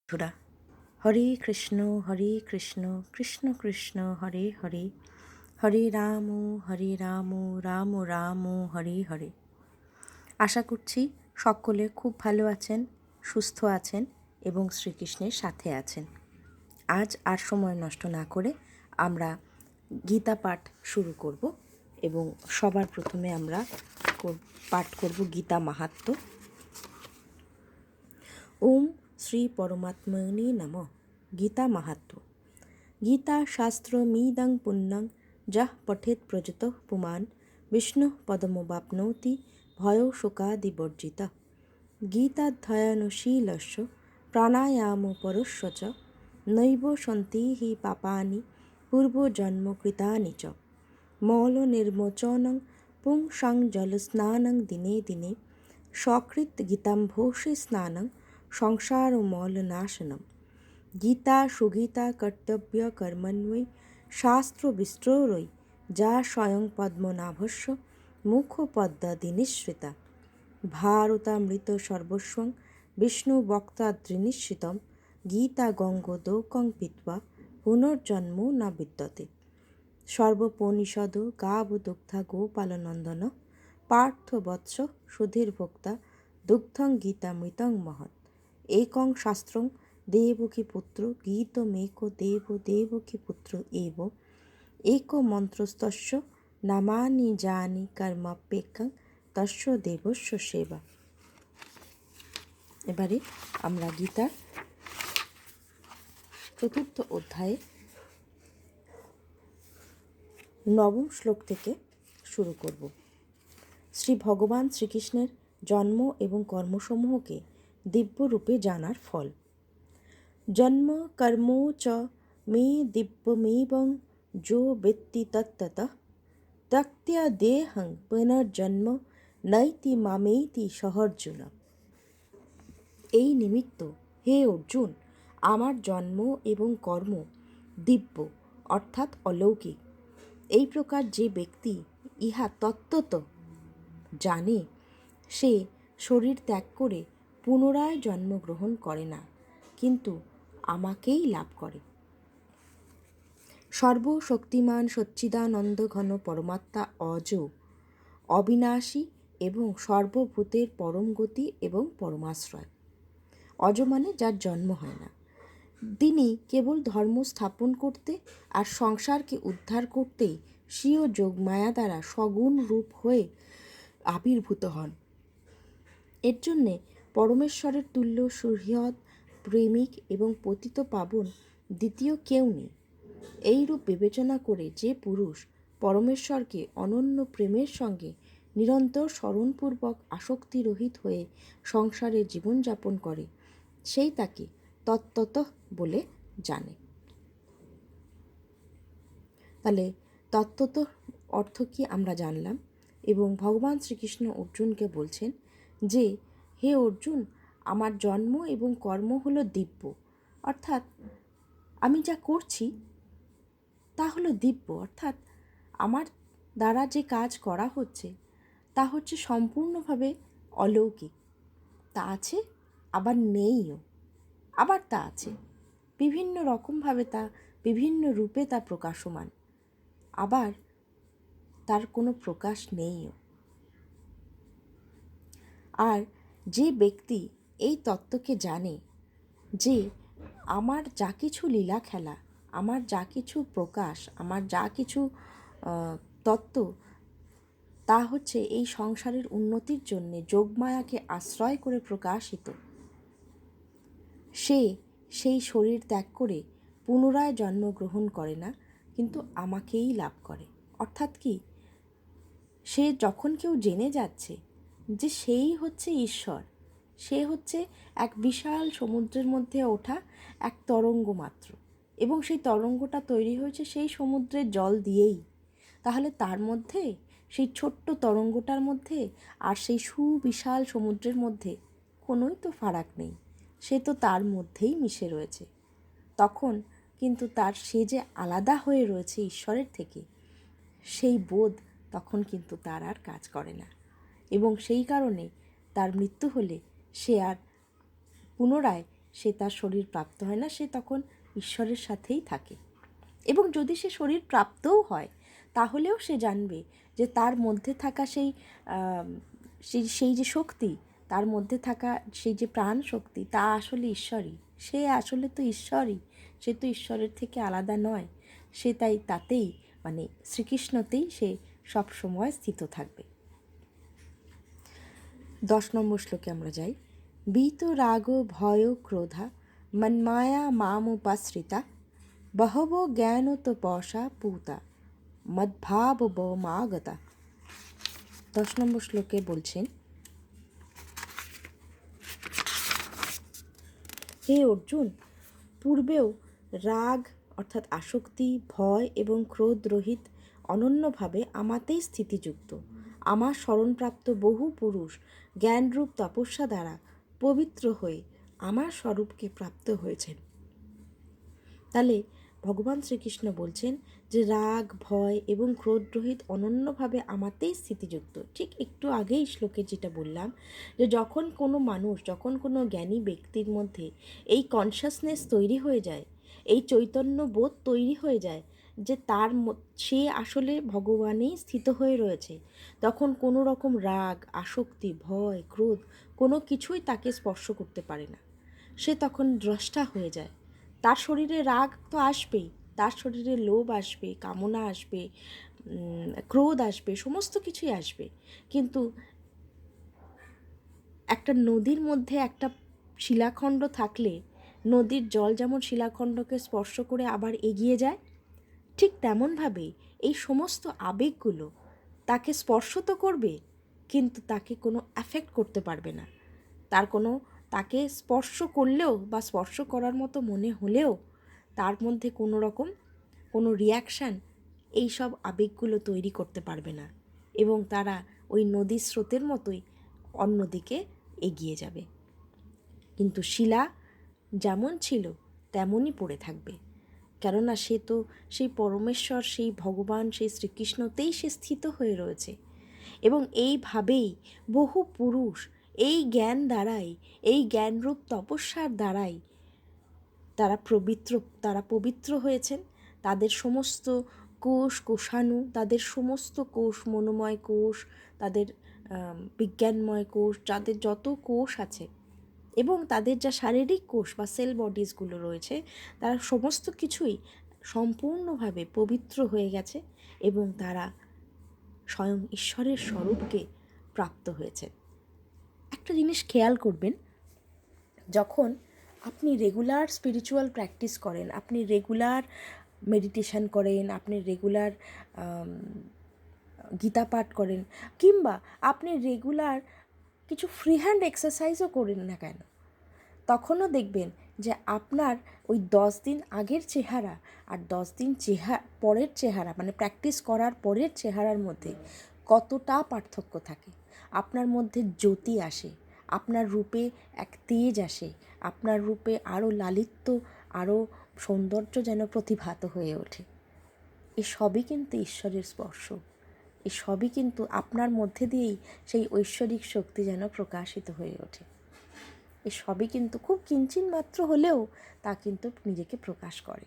বন্ধুরা, হরে কৃষ্ণ কৃষ্ণ কৃষ্ণ হরে হরে, হরে রাম রাম রাম হরে হরে। আশা করছি সকলে খুব ভালো আছেন, সুস্থ আছেন এবং শ্রীকৃষ্ণের সাথে আছেন। আজ আর সময় নষ্ট না করে আমরা গীতা পাঠ শুরু করব এবং সবার প্রথমে আমরা পাঠ করব গীতা মাহাত্ম্য। ওম শ্রী পরমাত্মনে নমঃ। গীতা মাহাত্ম্য। গীতা শাস্ত্রমিদং পুণ্যং যঃ পঠেৎ প্রযতঃ পুমাन् বিষ্ণুঃ পদমবাপ্নোতি ভয়শোকাদিবর্জিতঃ। গীতাধ্যয়নশীলস্য প্রাণায়ামপরস্য চ নৈব সন্তি হি পাপানি পূর্বজন্মকৃতানি চ। মৌলনির্মোচनं পুংসাং জলস্নাनं দিনে দিনে সকৃৎ গীতাম্ভোষে স্নাनं সংসারমৌলনাশনম। গীতা সুগীতা কর্তব্য কর্মণ্যৈ শাস্ত্রবিস্তৃতৈ যা স্বয়ং পদ্মনাভস্য মুখপদ্মদিনিশ্রিতা। ভারতামৃত সর্বস্বং বিষ্ণুবক্ত্রাদ্রিনিশ্রিতম গীতা গঙ্গোদকং পীত্বা পুনর্জন্মো ন বিদ্যতে। সর্বোপনিষদো গাবদুগ্ধা গোপালনন্দন পার্থবৎস সুধীর্ভোক্তা দুগ্ধং গীতামৃতং মহৎ। একং শাস্ত্রং দেবকীপুত্র গীতমেক দেব দেবকীপুত্র এব। এক মন্ত্রস্তস্য নামানি যানি কর্মাপ্যেকং তস্য দেবস্য সেবা। এবারে আমরা গীতার চতুর্থ অধ্যায়ে নবম শ্লোক থেকে শুরু করব। শ্রী ভগবান শ্রীকৃষ্ণের জন্ম এবং কর্মসমূহকে দিব্যরূপে জানার ফল। জন্ম কর্ম চ মে দিব্যমেবং যো বেত্তি তত্ত্বতঃ ত্যক্ত্বা দেহং পুনর্জন্ম নৈতি মামেতি সহর্জুন। এই নিমিত্ত হে অর্জুন, আমার জন্ম এবং কর্ম দিব্য অর্থাৎ অলৌকিক। এই প্রকার যে ব্যক্তি ইহা তত্ত্বত জানে, সে শরীর ত্যাগ করে পুনরায় জন্মগ্রহণ করে না, কিন্তু আমাকেই লাভ করে। সর্বশক্তিমান সচ্চিদানন্দ ঘন পরমাত্মা অজ, অবিনাশী এবং সর্বভূতের পরম গতি এবং পরমাশ্রয়। অজ মানে যার জন্ম হয় না। তিনি কেবল ধর্ম স্থাপন করতে আর সংসারকে উদ্ধার করতেই স্বীয় যোগমায়া দ্বারা সগুণ রূপ হয়ে আবির্ভূত হন। এর জন্যে পরমেশ্বরের তুল্য সুহৃদ প্রেমিক এবং পতিত পাবন দ্বিতীয় কেউ নেই। এইরূপ বিবেচনা করে যে পুরুষ পরমেশ্বরকে অনন্য প্রেমের সঙ্গে নিরন্তর স্মরণপূর্বক আসক্তিরহিত হয়ে সংসারে জীবনযাপন করে, সেই তাকে তত্ত্বতঃ বলে জানে। তাহলে তত্ত্বতঃ অর্থ কি আমরা জানলাম, এবং ভগবান শ্রীকৃষ্ণ অর্জুনকে বলছেন যে হে অর্জুন, আমার জন্ম এবং কর্ম হলো দিব্য, অর্থাৎ আমি যা করছি তা হলো দিব্য, অর্থাৎ আমার দ্বারা যে কাজ করা হচ্ছে তা হচ্ছে সম্পূর্ণভাবে অলৌকিক। তা আছে, আবার নেইও, আবার তা আছে, বিভিন্ন রকমভাবে তা বিভিন্ন রূপে তা প্রকাশমান, আবার তার কোনো প্রকাশ নেইও। আর যে ব্যক্তি এই তত্ত্বকে জানে যে আমার যা কিছু লীলা খেলা, আমার যা কিছু প্রকাশ, আমার যা কিছু তত্ত্ব, তা হচ্ছে এই সংসারের উন্নতির জন্যে যোগমায়াকে আশ্রয় করে প্রকাশিত, সে সেই শরীর ত্যাগ করে পুনরায় জন্মগ্রহণ করে না, কিন্তু আমাকেই লাভ করে। অর্থাৎ কি, সে যখন কেউ জেনে যাচ্ছে যে সেই হচ্ছে ঈশ্বর, সে হচ্ছে এক বিশাল সমুদ্রের মধ্যে ওঠা এক তরঙ্গ মাত্র, এবং সেই তরঙ্গটা তৈরি হয়েছে সেই সমুদ্রের জল দিয়েই, তাহলে তার মধ্যে, সেই ছোট্ট তরঙ্গটার মধ্যে আর সেই সুবিশাল সমুদ্রের মধ্যে কোনোই তো ফারাক নেই, সে তো তার মধ্যেই মিশে রয়েছে। তখন কিন্তু তার সে যে আলাদা হয়ে রয়েছে ঈশ্বরের থেকে, সেই বোধ তখন কিন্তু তার আর কাজ করে না, এবং সেই কারণে তার মৃত্যু হলে সে আর পুনরায় সে তার শরীর প্রাপ্ত হয় না, সে তখন ঈশ্বরের সাথেই থাকে। এবং যদি সে শরীর প্রাপ্তও হয় তাহলেও সে জানবে যে তার মধ্যে থাকা সেই যে শক্তি, তার মধ্যে থাকা সেই যে প্রাণ শক্তি, তা আসলে ঈশ্বরই। সে আসলে তো ঈশ্বরই, সে তো ঈশ্বরের থেকে আলাদা নয়। সে তাই তাতেই মানে শ্রীকৃষ্ণতেই সে সব সময় স্থিত থাকবে। 10 নম্বর শ্লোকে আমরা যাই। বীত রাগ ভয় ক্রোধা মন্মায়া মামুপাশ্রিতা বহব জ্ঞান তপসা পূতা মদ্ভাব বমাগতা। 10 নম্বর শ্লোকে বলছেন, হে অর্জুন, পূর্বেও রাগ অর্থাৎ আসক্তি, ভয় এবং ক্রোধ রহিত অনন্যভাবে আমাতেই স্থিতিযুক্ত আমার শরণপ্রাপ্ত বহু পুরুষ জ্ঞানরূপ তপস্যা দ্বারা পবিত্র হয়ে আমার স্বরূপকে প্রাপ্ত হয়েছেন। তাহলে ভগবান শ্রীকৃষ্ণ বলছেন যে রাগ, ভয় এবং ক্রোধ রহিত অনন্যভাবে আমাতেই স্থিতিযুক্ত। ঠিক একটু আগেই শ্লোকে যেটা বললাম, যে যখন কোনো মানুষ, যখন কোনো জ্ঞানী ব্যক্তির মধ্যে এই কনসাসনেস তৈরি হয়ে যায়, এই চৈতন্য বোধ তৈরি হয়ে যায় যে সে আসলে ভগবানেই স্থিত হয়ে রয়েছে, তখন কোনো রকম রাগ, আসক্তি, ভয়, ক্রোধ কোনো কিছুই তাকে স্পর্শ করতে পারে না। সে তখন দ্রষ্টা হয়ে যায়। তার শরীরে রাগ তো আসবেই, তার শরীরে লোভ আসবে, কামনা আসবে, ক্রোধ আসবে, সমস্ত কিছুই আসবে। কিন্তু একটা নদীর মধ্যে একটা শিলাখণ্ড থাকলে নদীর জল যেমন শিলাখণ্ডকে স্পর্শ করে আবার এগিয়ে যায়, ঠিক তেমনভাবেই এই সমস্ত আবেগগুলো তাকে স্পর্শ তো করবে, কিন্তু তাকে কোনো অ্যাফেক্ট করতে পারবে না। তাকে স্পর্শ করলেও বা স্পর্শ করার মতো মনে হলেও তার মধ্যে কোনো রিয়াকশান এই সব আবেগগুলো তৈরি করতে পারবে না, এবং তারা ওই নদীর স্রোতের মতোই অন্যদিকে এগিয়ে যাবে। কিন্তু শিলা যেমন ছিল তেমনই পড়ে থাকবে, কেননা সে তো সেই পরমেশ্বর, সেই ভগবান, সেই শ্রীকৃষ্ণতেই সে স্থিত হয়ে রয়েছে। এবং এইভাবেই বহু পুরুষ এই জ্ঞান দ্বারাই, এই জ্ঞানরূপ তপস্যার দ্বারাই তারা পবিত্র হয়েছেন। তাদের সমস্ত কোষাণু, তাদের সমস্ত কোষ, মনোময় কোষ, তাদের বিজ্ঞানময় কোষ, যাদের যত কোষ আছে, এবং তাদের যা শারীরিক কোষ বা সেল বডিজগুলো রয়েছে, তারা সমস্ত কিছুই সম্পূর্ণভাবে পবিত্র হয়ে গেছে এবং তারা স্বয়ং ঈশ্বরের স্বরূপকে প্রাপ্ত হয়েছে। একটা জিনিস খেয়াল করবেন, যখন আপনি রেগুলার স্পিরিচুয়াল প্র্যাকটিস করেন, আপনি রেগুলার মেডিটেশন করেন, আপনি রেগুলার গীতা পাঠ করেন, কিংবা আপনি রেগুলার কিছু ফ্রি হ্যান্ড এক্সারসাইজও করেন না কেন, তখনও দেখবেন যে আপনার ওই 10 দিন আগের চেহারা আর 10 দিন পরের চেহারা, মানে প্র্যাকটিস করার পরের চেহারার মধ্যে কতটা পার্থক্য থাকে। আপনার মধ্যে জ্যোতি আসে, আপনার রূপে এক তেজ আসে, আপনার রূপে আরও লালিত্য, আরও সৌন্দর্য যেন প্রতিভাত হয়ে ওঠে। সবই কিন্তু ঈশ্বরের স্পর্শ, সবই কিন্তু আপনার মধ্যে দিয়েই সেই ঐশ্বরিক শক্তি যেন প্রকাশিত হয়ে ওঠে। সবই কিন্তু খুব কিঞ্চিৎ মাত্র হলেও তা কিন্তু নিজেকে প্রকাশ করে।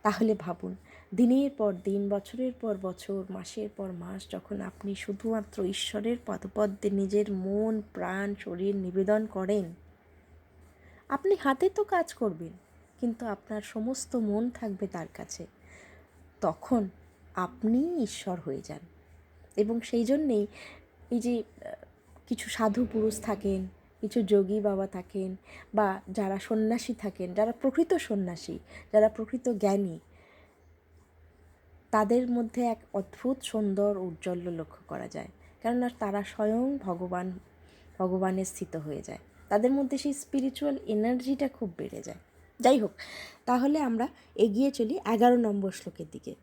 তাহলে ভাবুন, দিনের পর দিন, বছরের পর বছর, মাসের পর মাস যখন আপনি শুধুমাত্র ঈশ্বরের পদপদ্মে নিজের মন, প্রাণ, শরীর নিবেদন করেন, আপনি হাতে তো কাজ করবেন, কিন্তু আপনার সমস্ত মন থাকবে তার কাছে, তখন আপনিই ঈশ্বর হয়ে যান। এবং সেই জন্যেই এই যে কিছু সাধু পুরুষ থাকেন, কিছু যোগী বাবা থাকেন, বা যারা সন্ন্যাসী থাকেন, যারা প্রকৃত সন্ন্যাসী, যারা প্রকৃত জ্ঞানী, তাদের মধ্যে এক অদ্ভুত সুন্দর ঔজ্জ্বল্য লক্ষ্য করা যায়, কেননা তারা স্বয়ং ভগবানের স্থিত হয়ে যায়। তাদের মধ্যে সেই স্পিরিচুয়াল এনার্জিটা খুব বেড়ে যায়। যাই হোক, তাহলে আমরা এগিয়ে চলি 11 নম্বর শ্লোকের দিকে।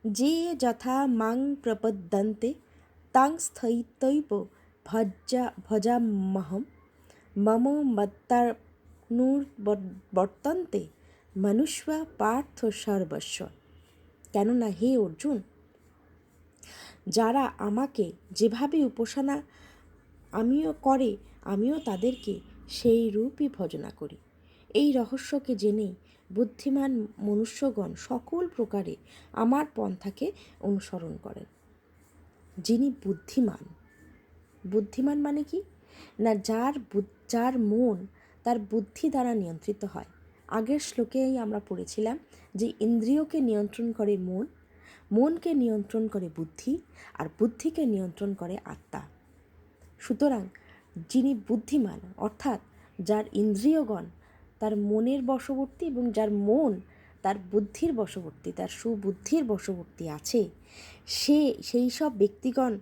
যে যথা মাং প্রপদ্যন্তে তাং স্থৈতৈব ভজাম্যহম মম মত্তানুবর্তন্তে মনুষ্যা পার্থ সর্বস্ব। কেননা হে অর্জুন, যারা আমাকে যেভাবে উপাসনা আমিও তাদেরকে সেই রূপই ভজনা করি। এই রহস্যকে জেনেই বুদ্ধিমান মনুষ্যগণ সকল প্রকারে আমার পন্থাকে অনুসরণ করেন। যিনি বুদ্ধিমান, বুদ্ধিমান মানে কি না, যার মন তার বুদ্ধি দ্বারা নিয়ন্ত্রিত হয়। আগের শ্লোকেই আমরা পড়েছিলাম যে ইন্দ্রিয়কে নিয়ন্ত্রণ করে মন, মনকে নিয়ন্ত্রণ করে বুদ্ধি, আর বুদ্ধিকে নিয়ন্ত্রণ করে আত্মা। সুতরাং যিনি বুদ্ধিমান অর্থাৎ যার ইন্দ্রিয়গণ তার মনের বশবর্তী এবং যার মন তার বুদ্ধির বশবর্তী, তার সুবুদ্ধির বশবর্তী আছে, সেই সব ব্যক্তিগণ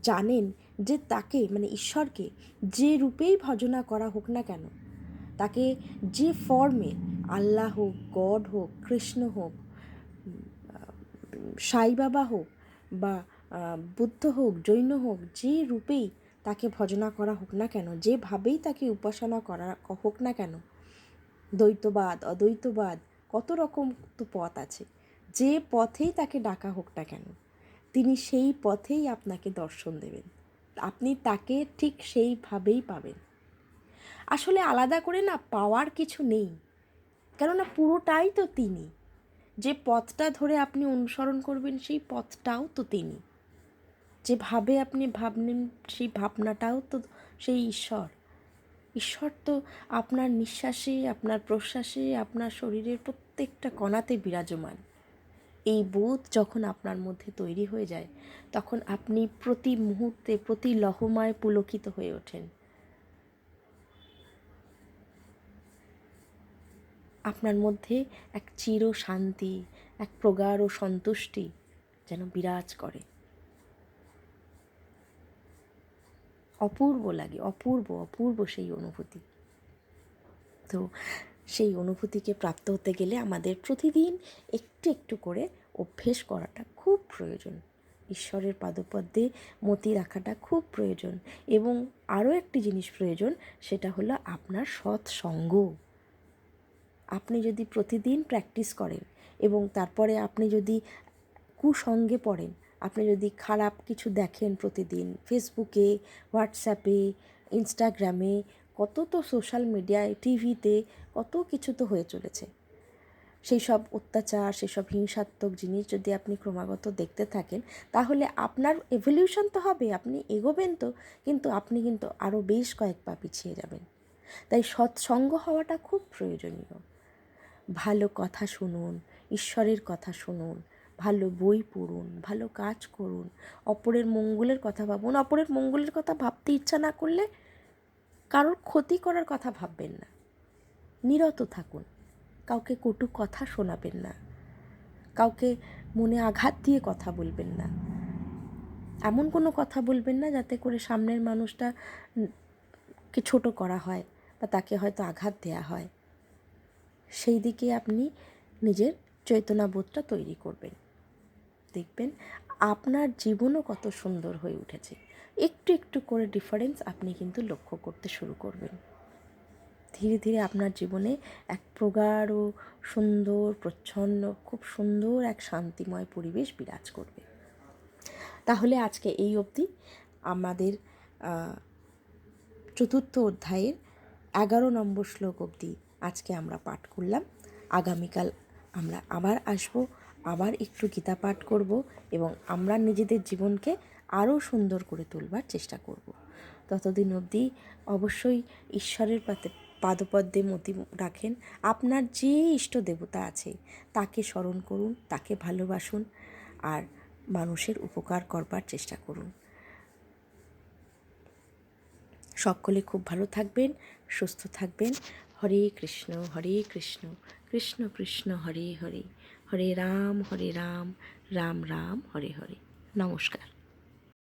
জানেন যে তাকে মানে ঈশ্বরকে যে রূপেই ভজনা করা হোক না কেন, তাকে যে ফর্মে, আল্লাহ হোক, গড হোক, কৃষ্ণ হোক, সাই বাবা হোক বা বুদ্ধ হোক, জৈন হোক, যে রূপেই তাকে ভজনা করা হোক না কেন, যেভাবেই তাকে উপাসনা করা হোক না কেন, দ্বৈতবাদ, অদ্বৈতবাদ, কত রকম তো পথ আছে, যে পথেই তাকে ডাকা হোক না কেন, তিনি সেই পথেই আপনাকে দর্শন দেবেন। আপনি তাকে ঠিক সেইভাবেই পাবেন। আসলে আলাদা করে না পাওয়ার কিছু নেই, কেননা পুরোটাই তো তিনি। যে পথটা ধরে আপনি অনুসরণ করবেন সেই পথটাও তো তিনি, যেভাবে আপনি ভাবনেন সেই ভাবনাটাও তো সেই ঈশ্বর। ঈশ্বর তো আপনার নিঃশ্বাসে, আপনার প্রশ্বাসে, আপনার শরীরের প্রত্যেকটা কণাতে বিরাজমান। এই বোধ যখন আপনার মধ্যে তৈরি হয়ে যায়, তখন আপনি প্রতি মুহূর্তে, প্রতি লহমায় পুলকিত হয়ে ওঠেন। আপনার মধ্যে এক চির শান্তি, এক প্রগাঢ় সন্তুষ্টি যেন বিরাজ করে। অপূর্ব লাগে, অপূর্ব অপূর্ব সেই অনুভূতি। তো সেই অনুভূতিকে প্রাপ্ত হতে গেলে আমাদের প্রতিদিন একটু একটু করে অভ্যেস করাটা খুব প্রয়োজন। ঈশ্বরের পাদপদ্মে মতি রাখাটা খুব প্রয়োজন। এবং আরও একটি জিনিস প্রয়োজন, সেটা হলো আপনার সৎসঙ্গ। আপনি যদি প্রতিদিন প্র্যাকটিস করেন এবং তারপরে আপনি যদি কুসঙ্গে পড়েন, আপনি যদি খারাপ কিছু দেখেন প্রতিদিন ফেসবুকে, হোয়াটসঅ্যাপে, ইনস্টাগ্রামে, কত তো সোশ্যাল মিডিয়ায়, টিভিতে কত কিছু তো হয়ে চলেছে, সেই সব অত্যাচার, সেসব হিংসাত্মক জিনিস যদি আপনি ক্রমাগত দেখতে থাকেন, তাহলে আপনার এভলিউশন তো হবে, আপনি এগোবেন তো, কিন্তু আপনি কিন্তু আরও বেশ কয়েক পা পিছিয়ে যাবেন। তাই সৎসঙ্গ হওয়াটা খুব প্রয়োজনীয়। ভালো কথা শুনুন, ঈশ্বরের কথা শুনুন, ভালো বই পড়ুন, ভালো কাজ করুন, অপরের মঙ্গলের কথা ভাবুন। অপরের মঙ্গলের কথা ভাবতে ইচ্ছা না করলে কারোর ক্ষতি করার কথা ভাববেন না, নীরত থাকুন। কাউকে কটু কথা শোনাবেন না, কাউকে মনে আঘাত দিয়ে কথা বলবেন না, এমন কোনো কথা বলবেন না যাতে করে সামনের মানুষটাকে ছোট করা হয় বা তাকে হয়তো আঘাত দেয়া হয়। সেই দিকে আপনি নিজের চৈতন্যবোধটা তৈরি করবেন, দেখবেন আপনার জীবনও কত সুন্দর হয়ে উঠেছে। একটু একটু করে ডিফারেন্স আপনি কিন্তু লক্ষ্য করতে শুরু করবেন। ধীরে ধীরে আপনার জীবনে এক প্রগাঢ়, সুন্দর, প্রচ্ছন্ন, খুব সুন্দর এক শান্তিময় পরিবেশ বিরাজ করবে। তাহলে আজকে এই অবধি আমাদের 4th অধ্যায়ের 11 নম্বর শ্লোক অবধি আজকে আমরা পাঠ করলাম। আগামীকাল আমরা আবার আসব, আবার একটু গীতা পাঠ করব এবং আমরা নিজেদের জীবনকে আরও সুন্দর করে তুলবার চেষ্টা করব। ততদিন অবধি অবশ্যই ঈশ্বরের পাদপদ্মে মতি রাখেন। আপনার যে ইষ্ট দেবতা আছে তাকে স্মরণ করুন, তাকে ভালোবাসুন আর মানুষের উপকার করবার চেষ্টা করুন। সকলে খুব ভালো থাকবেন, সুস্থ থাকবেন। হরে কৃষ্ণ, কৃষ্ণ কৃষ্ণ হরে হরে, হরে রাম রাম, রাম হরে হরে। নমস্কার।